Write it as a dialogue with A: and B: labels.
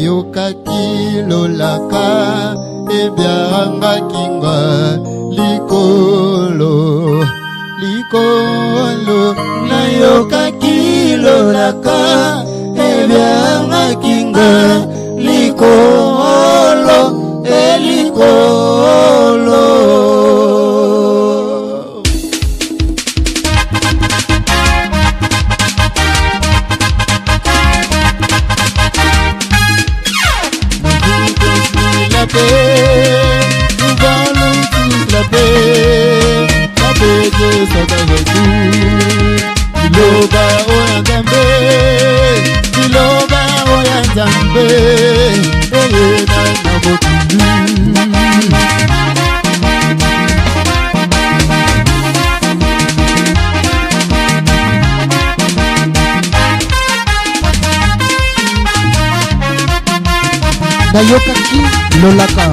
A: nayokaki lolaka ebyanga kinga likolo likolo nayokaki lolaka ebyanga kinga likolo elikolo. Nous allons tous la paix de Satan retour. Iloba oyandambe, Iloba oyandambe, eye na nabotundu.
B: Nayokaki lolaka